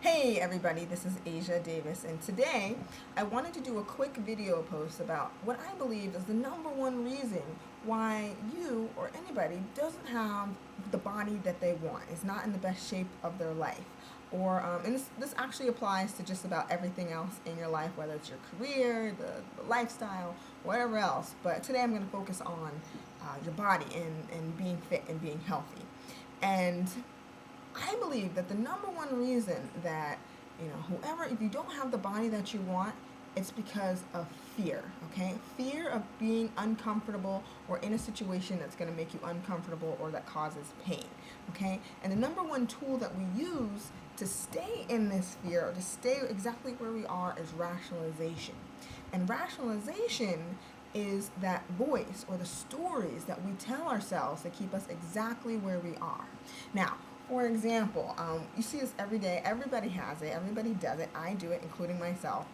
Hey everybody, this is Asia Davis, and today I wanted to do a quick video post about what I believe is the number one reason why you or anybody doesn't have the body that they want, is not in the best shape of their life. And this actually applies to just about everything else in your life, whether it's your career, the lifestyle, whatever else. But today I'm going to focus on your body and being fit and being healthy. And I believe that the number one reason that, if you don't have the body that you want, it's because of fear, okay? Fear of being uncomfortable or in a situation that's going to make you uncomfortable or that causes pain, okay? And the number one tool that we use to stay in this fear or to stay exactly where we are is rationalization. And rationalization is that voice or the stories that we tell ourselves that keep us exactly where we are. Now, for example, you see this every day. Everybody has it. Everybody does it. I do it, including myself.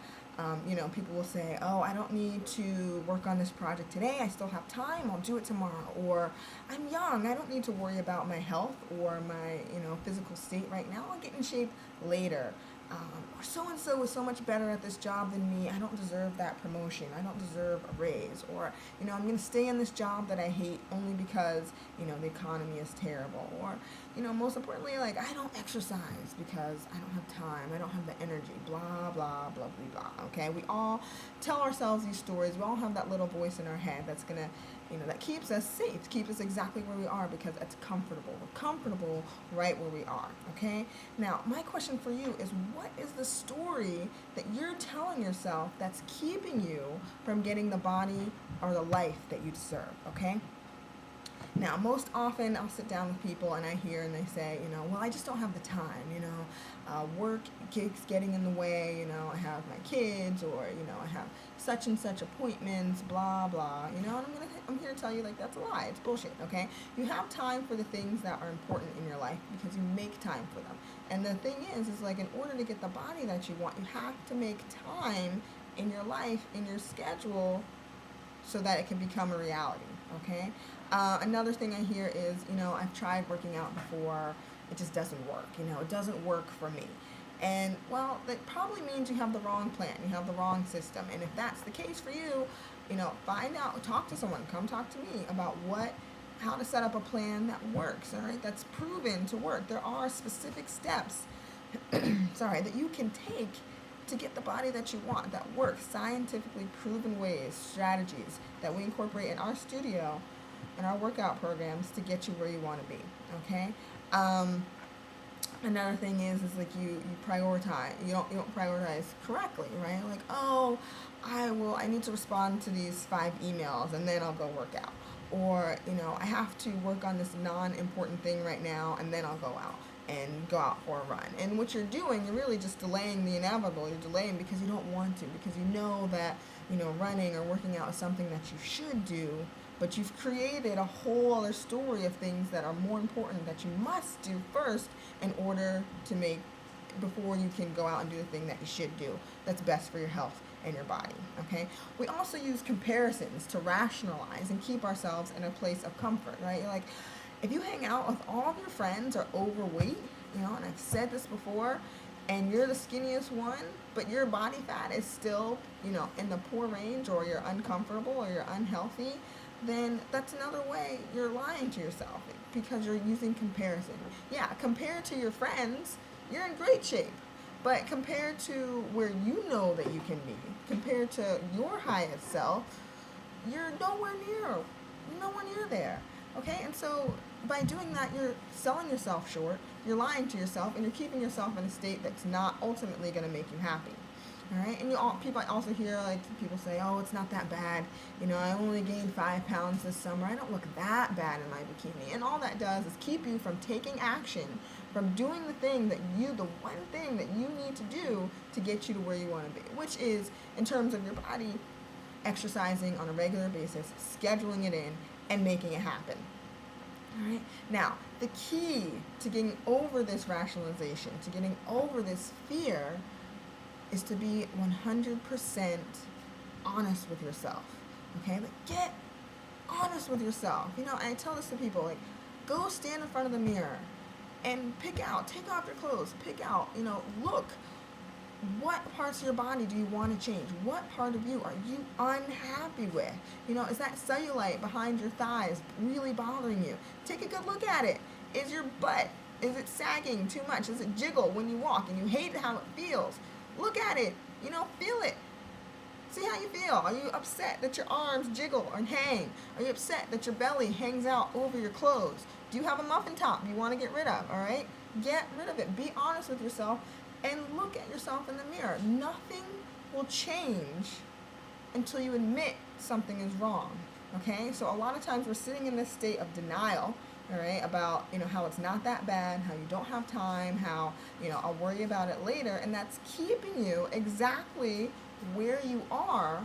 People will say, "Oh, I don't need to work on this project today. I still have time. I'll do it tomorrow." Or, "I'm young. I don't need to worry about my health or my, physical state right now. I'll get in shape later." Or so and so is so much better at this job than me. I don't deserve that promotion. I don't deserve a raise. Or, I'm going to stay in this job that I hate only because, the economy is terrible. Or, most importantly, like, I don't exercise because I don't have time. I don't have the energy. Blah, blah, blah, blah, blah. Okay? We all tell ourselves these stories. We all have that little voice in our head that's going to, that keeps us safe, keeps us exactly where we are because it's comfortable. We're comfortable right where we are, okay? Now, my question for you is, what is the story that you're telling yourself that's keeping you from getting the body or the life that you deserve, okay? Now, most often I'll sit down with people and I hear and they say, well, I just don't have the time, work keeps getting in the way, I have my kids or, I have such and such appointments, blah, blah, and I'm here to tell you, like, that's a lie. It's bullshit, okay? You have time for the things that are important in your life because you make time for them. And the thing is like, in order to get the body that you want, you have to make time in your life, in your schedule, so that it can become a reality, okay? Another thing I hear is, I've tried working out before, it just doesn't work, it doesn't work for me. And, well, that probably means you have the wrong plan, you have the wrong system. And if that's the case for you, find out, talk to someone, come talk to me about how to set up a plan that works, all right, that's proven to work. There are specific steps, that you can take to get the body that you want, that works, scientifically proven ways, strategies that we incorporate in our studio and our workout programs to get you where you want to be, okay? Another thing is like you prioritize, you don't prioritize correctly, right? Like, oh, I need to respond to these 5 emails and then I'll go work out. Or, I have to work on this non-important thing right now and then I'll go out for a run. And what you're doing, you're really just delaying the inevitable. You're delaying because you don't want to, because you know that, running or working out is something that you should do, but you've created a whole other story of things that are more important that you must do first in order to before you can go out and do the thing that you should do that's best for your health and your body, okay? We also use comparisons to rationalize and keep ourselves in a place of comfort, right? Like, if you hang out with all of your friends are overweight, and I've said this before, and you're the skinniest one, but your body fat is still, in the poor range, or you're uncomfortable or you're unhealthy, then that's another way you're lying to yourself because you're using comparison. Yeah, compared to your friends, you're in great shape. But compared to where you know that you can be, compared to your highest self, you're nowhere near there. Okay? And so by doing that, you're selling yourself short, you're lying to yourself, and you're keeping yourself in a state that's not ultimately going to make you happy. All right, and people also hear, like, people say, "Oh, it's not that bad. I only gained 5 pounds this summer. I don't look that bad in my bikini." And all that does is keep you from taking action, from doing the one thing that you need to do to get you to where you want to be, which is, in terms of your body, exercising on a regular basis, scheduling it in, and making it happen. All right. Now, the key to getting over this rationalization, to getting over this fear, is to be 100% honest with yourself. Okay? Like, get honest with yourself. I tell this to people, like, go stand in front of the mirror and take off your clothes, pick out, look, what parts of your body do you want to change? What part of you are you unhappy with? Is that cellulite behind your thighs really bothering you? Take a good look at it. Is your butt, is it sagging too much? Does it jiggle when you walk and you hate how it feels? Look at it, feel it. See how you feel. Are you upset that your arms jiggle and hang? Are you upset that your belly hangs out over your clothes? Do you have a muffin top you want to get rid of? All right? Get rid of it. Be honest with yourself and look at yourself in the mirror. Nothing will change until you admit something is wrong. Okay? So a lot of times we're sitting in this state of denial, all right, about, how it's not that bad, how you don't have time, how, I'll worry about it later, and that's keeping you exactly where you are,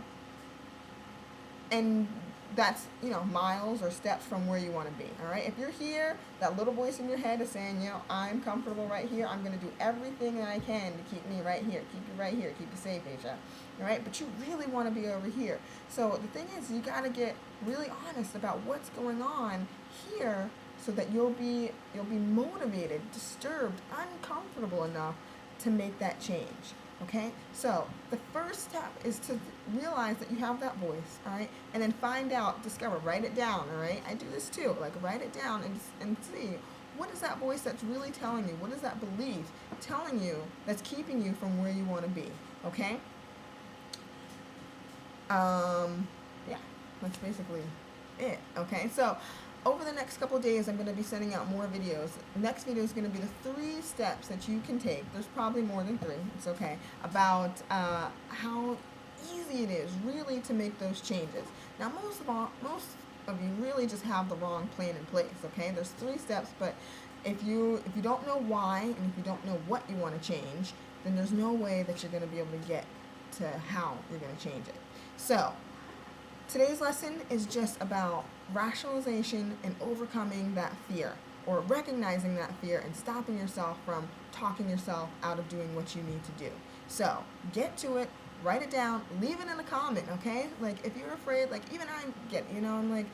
and that's miles or steps from where you want to be. All right, if you're here, that little voice in your head is saying, I'm comfortable right here, I'm going to do everything that I can to keep me right here, keep you right here, keep you safe, Asia. All right, but you really want to be over here. So the thing is, you got to get really honest about what's going on here, so that you'll be motivated, disturbed, uncomfortable enough to make that change. Okay, so the first step is to realize that you have that voice, all right, and then write it down, all right. I do this too, like write it down and see, what is that voice that's really telling you? What is that belief telling you that's keeping you from where you want to be? Okay. Yeah, that's basically it. Okay, so over the next couple of days, I'm going to be sending out more videos. The next video is going to be the 3 steps that you can take. There's probably more than 3. It's okay. About how easy it is really to make those changes. Now, most of you really just have the wrong plan in place. Okay, there's 3 steps, but if you don't know why and if you don't know what you want to change, then there's no way that you're going to be able to get to how you're going to change it. So today's lesson is just about rationalization and overcoming that fear, or recognizing that fear and stopping yourself from talking yourself out of doing what you need to do. So get to it, write it down, leave it in a comment, okay? Like if you're afraid, like even I get, I'm like,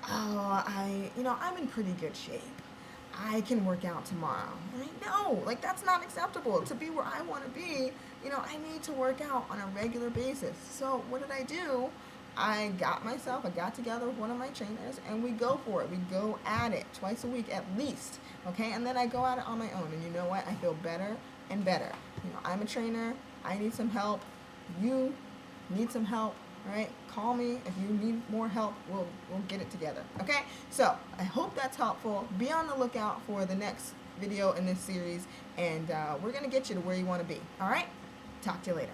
I'm in pretty good shape. I can work out tomorrow. Right? No, like that's not acceptable. To be where I want to be, I need to work out on a regular basis. So what did I do? I got together with one of my trainers, and we go for it. We go at it twice a week at least, okay? And then I go at it on my own, and you know what? I feel better and better. I'm a trainer. I need some help. You need some help, right? Call me if you need more help. We'll get it together, okay? So I hope that's helpful. Be on the lookout for the next video in this series, and we're going to get you to where you want to be, all right? Talk to you later.